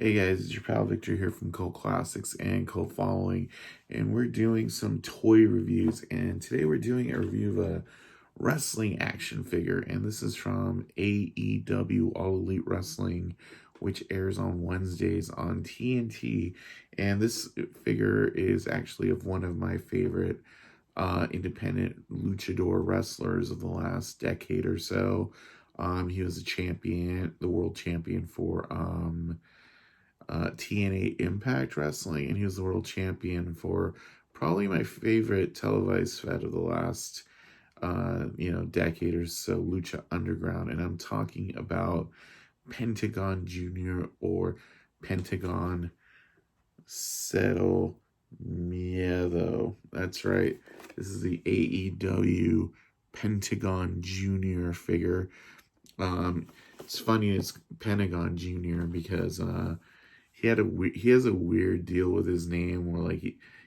Hey guys, it's your pal Victor here from Cult Classics and Cult Following, and we're doing some toy reviews. And today we're doing a review of a wrestling action figure, and this is from AEW All Elite Wrestling, which airs on Wednesdays on TNT. And this figure is actually of one of my favorite independent luchador wrestlers of the last decade or so. He was a champion, the world champion for TNA Impact Wrestling, and he was the world champion for probably my favorite televised fed of the last decade or so, Lucha Underground. And I'm talking about Pentagon Jr. or Pentagon Cero Miedo. That's right. This is the AEW Pentagon Jr. figure. It's funny it's Pentagon Jr. because he has a weird deal with his name where like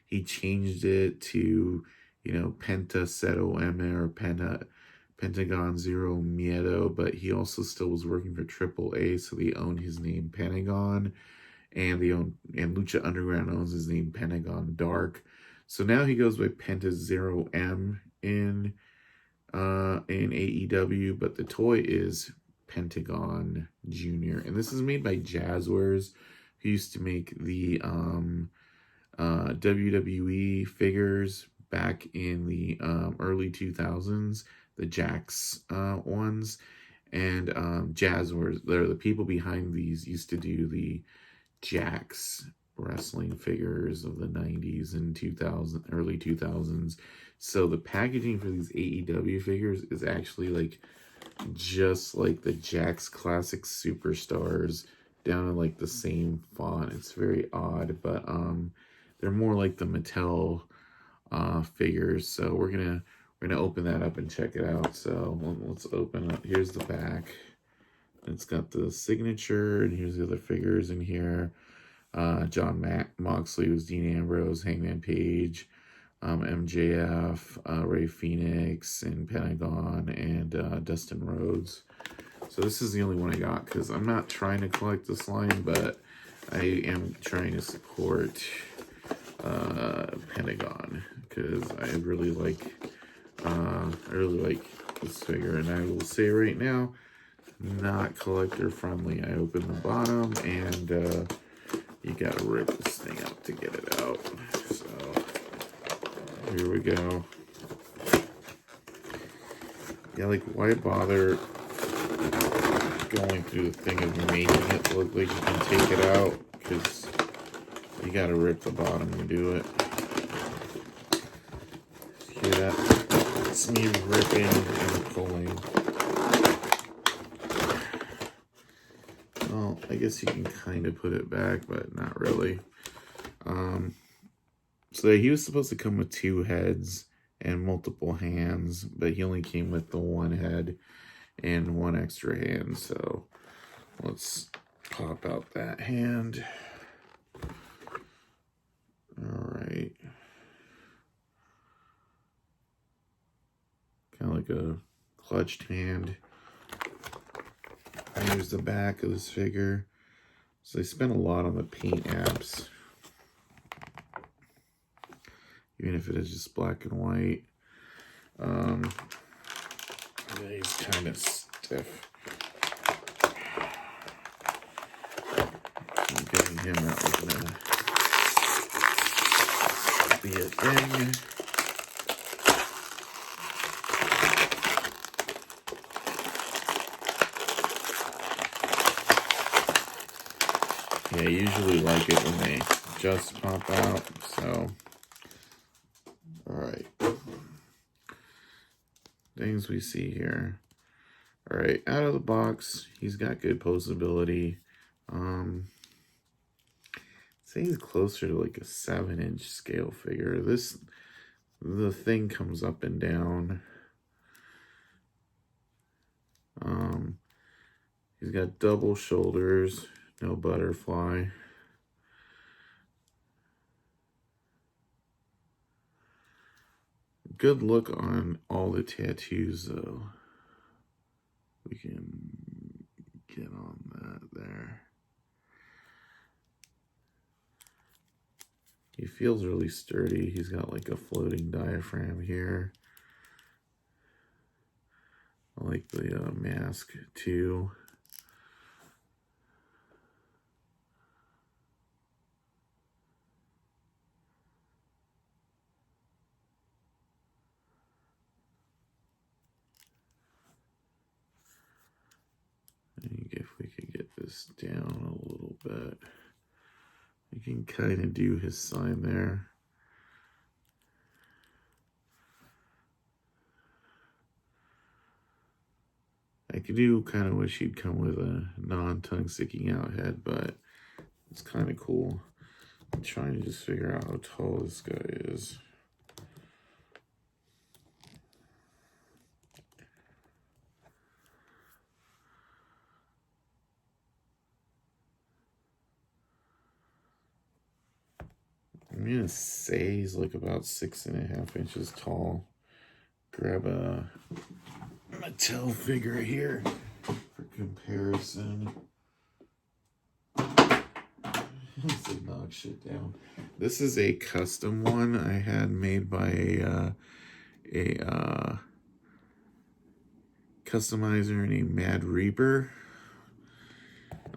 he changed it to Penta Cero M or Pentagon Zero Miedo, but he also still was working for AAA, so they own his name Pentagon, and Lucha Underground owns his name Pentagon Dark. So now he goes by Penta Zero M in AEW, but the toy is Pentagon Jr. And this is made by Jazwares, who used to make the WWE figures back in the early 2000s, the Jax ones. And Jazwares, they're the people behind these, used to do the Jax wrestling figures of the 90s and early 2000s. So the packaging for these AEW figures is actually like just like the Jax Classic Superstars, down in like the same font. It's very odd, but they're more like the Mattel figures. So we're gonna open that up and check it out. So let's open up. Here's the back. It's got the signature, and here's the other figures in here. John Moxley was Dean Ambrose, Hangman Page, MJF, Ray Phoenix, and Pentagon, and Dustin Rhodes. So this is the only one I got because I'm not trying to collect this line, but I am trying to support Pentagon because I really like this figure. And I will say right now, not collector friendly. I opened the bottom, and you gotta rip this thing up to get it out. So here we go. Yeah, like why bother going through the thing of making it look like you can take it out, because you gotta rip the bottom to do it. Hear that? It's me ripping and pulling. Well, I guess you can kind of put it back, but not really. So he was supposed to come with 2 heads and multiple hands, but he only came with the 1 head and 1 extra hand. So let's pop out that hand. All right. Kind of like a clutched hand. Here's the back of this figure. So they spent a lot on the paint apps, even if it is just black and white. Yeah, he's kind of stiff. So getting him out was gonna be a thing. Yeah, I usually like it when they just pop out, so. Alright. Things we see here. Alright, out of the box, he's got good posability. I'd say he's closer to like a 7-inch scale figure. The thing comes up and down. He's got double shoulders, no butterfly. Good look on all the tattoos, though. We can get on that there. He feels really sturdy. He's got like a floating diaphragm here. I like the mask too. If we could get this down a little bit, you can kind of do his sign there. I do kind of wish he'd come with a non-tongue sticking out head, but it's kind of cool. I'm trying to just figure out how tall this guy is. I'm gonna say he's like about 6.5 inches tall. Grab a Mattel figure here for comparison. Let's knock shit down. This is a custom one I had made by a customizer named Mad Reaper.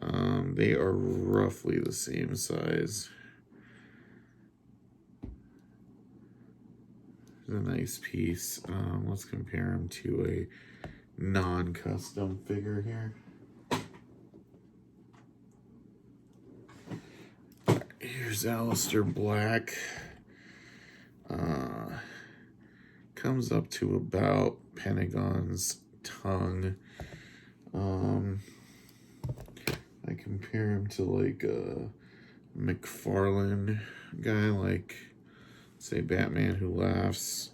They are roughly the same size. It's a nice piece. Let's compare them to a non-custom figure here. Here's Aleister Black. Comes up to about Pentagon's tongue. I compare him to like a McFarlane guy, like say Batman Who Laughs.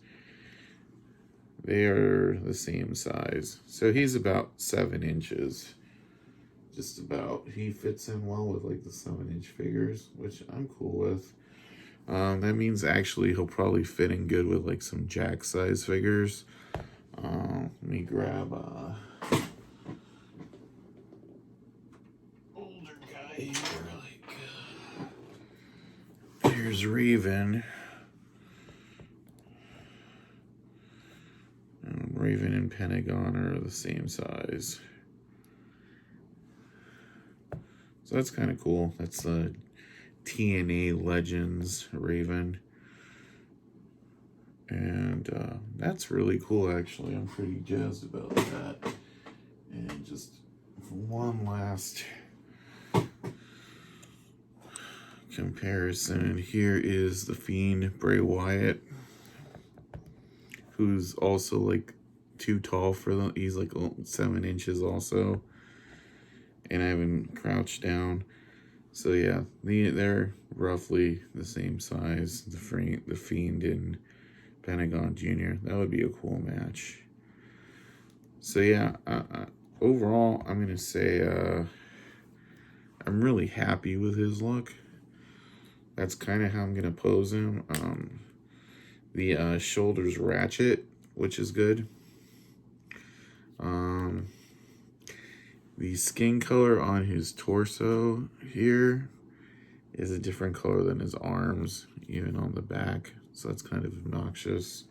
They are the same size. So he's about 7 inches. Just about. He fits in well with like the 7-inch figures, which I'm cool with. That means actually he'll probably fit in good with like some Jack size figures. Let me grab older guy here. Like here's Raven. Raven and Pentagon are the same size. So that's kind of cool. That's the TNA Legends Raven. And that's really cool, actually. I'm pretty jazzed about that. And just one last comparison. Here is the Fiend, Bray Wyatt, who's also like too tall for them. He's like 7 inches also. And I haven't crouched down. So yeah, they're roughly the same size. The Fiend and Pentagon Jr. That would be a cool match. So yeah, overall, I'm gonna say I'm really happy with his look. That's kind of how I'm gonna pose him. The shoulders ratchet, which is good. The skin color on his torso here is a different color than his arms, even on the back. So that's kind of obnoxious,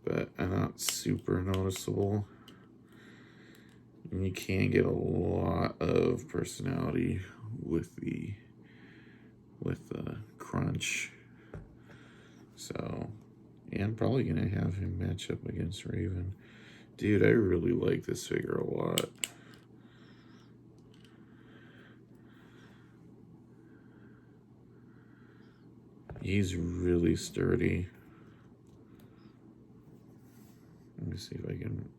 but not super noticeable. And you can get a lot of personality with the crunch. So, yeah, I'm probably gonna have him match up against Raven. Dude, I really like this figure a lot. He's really sturdy. Let me see if I can.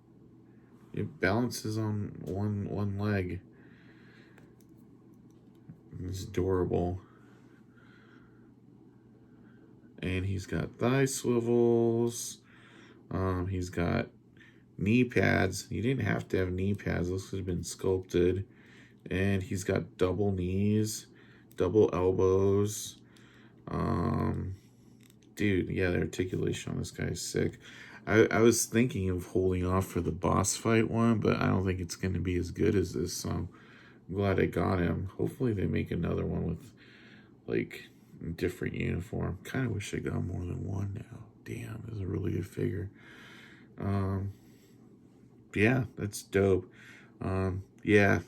It balances on one leg. It's adorable. And he's got thigh swivels. He's got knee pads. You didn't have to have knee pads. Those could have been sculpted. And he's got double knees, double elbows. Dude, yeah, the articulation on this guy is sick. I was thinking of holding off for the boss fight one, but I don't think it's going to be as good as this, so I'm glad I got him. Hopefully they make another one with, like, different uniform. Kind of wish I got more than one now. Damn, this is a really good figure. Yeah, that's dope. Yeah,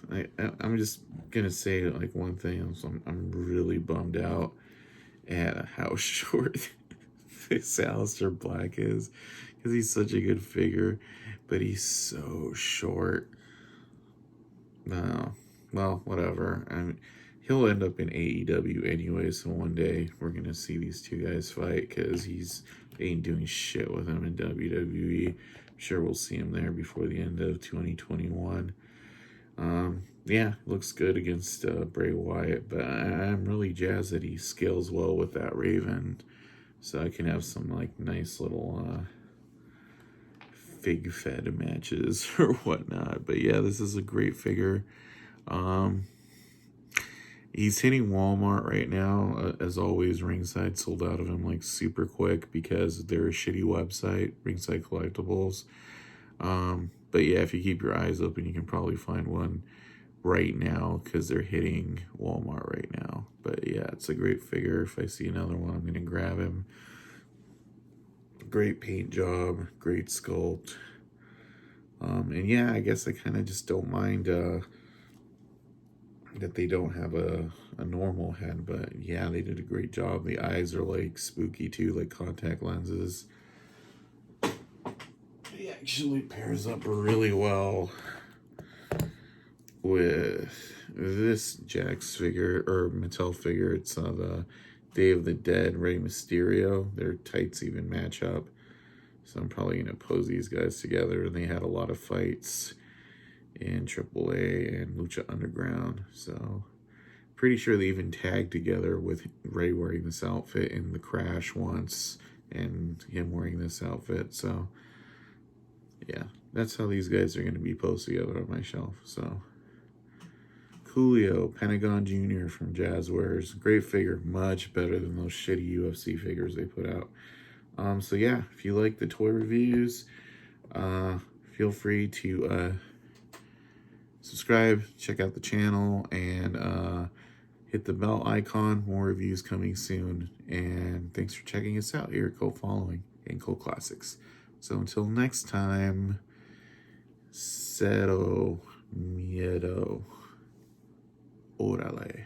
I'm just gonna say like one thing. I'm really bummed out at how short this Aleister Black is, because he's such a good figure, but he's so short. No, well, whatever. I mean, he'll end up in AEW anyway, so one day we're gonna see these two guys fight, because he's ain't doing shit with him in WWE. I'm sure we'll see him there before the end of 2021. Yeah, looks good against Bray Wyatt, but I'm really jazzed that he scales well with that Raven, so I can have some like nice little fig fed matches or whatnot. But yeah, this is a great figure. He's hitting Walmart right now. As always, Ringside sold out of him like super quick because they're a shitty website, Ringside Collectibles. But yeah, if you keep your eyes open, you can probably find one right now because they're hitting Walmart right now. But yeah, it's a great figure. If I see another one, I'm gonna grab him. Great paint job, great sculpt. And yeah, I guess I kind of just don't mind that they don't have a normal head, but yeah, they did a great job. The eyes are like spooky too, like contact lenses. It actually pairs up really well with this Jax figure, or Mattel figure. It's the Day of the Dead Rey Mysterio. Their tights even match up. So I'm probably going to pose these guys together. And they had a lot of fights in AAA and Lucha Underground. So pretty sure they even tagged together with Rey wearing this outfit in the Crash once and him wearing this outfit. So yeah, that's how these guys are going to be posed together on my shelf. So Coolio, Pentagon Jr. from Jazwares. Great figure. Much better than those shitty UFC figures they put out. So yeah, if you like the toy reviews, feel free to subscribe, check out the channel, and hit the bell icon. More reviews coming soon. And thanks for checking us out here at CultFollowing and Cult Classics. So until next time, cero miedo. Órale.